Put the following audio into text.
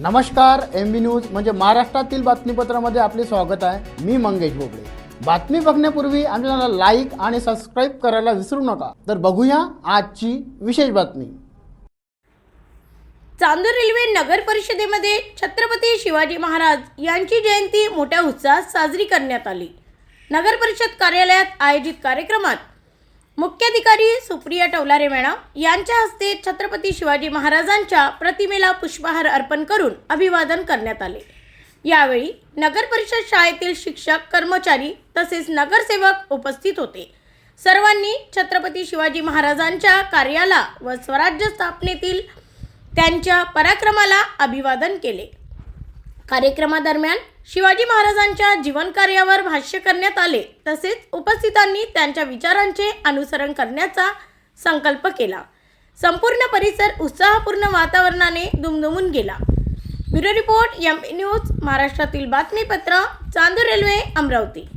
नमस्कार, MB news म्हणजे महाराष्ट्रातील बातमीपत्रामध्ये आपले स्वागत आहे। मी मंगेश बोबडे। बातमी बघण्यापूर्वी आमच्या चॅनलला लाईक आणि सबस्क्राईब करायला विसरू नका। तर बघूया आजची विशेष बातमी। चांदूर रेल्वे नगर परिषदेमध्ये छत्रपती शिवाजी महाराज यांची जयंती मोठ्या उत्साहात साजरी करण्यात आली। नगर परिषद कार्यालयात आयोजित कार्यक्रमात मुख्याधिकारी सुप्रिया टवलारे मॅडम यांच्या हस्ते छत्रपती शिवाजी महाराजांच्या प्रतिमेला पुष्पहार अर्पण करून अभिवादन करण्यात आले। यावेळी नगर परिषद शाळेतील शिक्षक, कर्मचारी तसेच नगरसेवक उपस्थित होते। सर्वांनी छत्रपती शिवाजी महाराजांच्या कार्याला व स्वराज्य स्थापनेतील त्यांच्या पराक्रमाला अभिवादन केले। कार्यक्रमादरम्यान शिवाजी महाराजांच्या जीवन कार्यावर भाष्य करण्यात आले। तसेच उपस्थितांनी त्यांच्या विचारांचे अनुसरण करण्याचा संकल्प केला। संपूर्ण परिसर उत्साहपूर्ण वातावरणाने दुमदुमून गेला। ब्युरो रिपोर्ट MB न्यूज, महाराष्ट्रातील बातमीपत्र, चांदूर रेल्वे, अमरावती।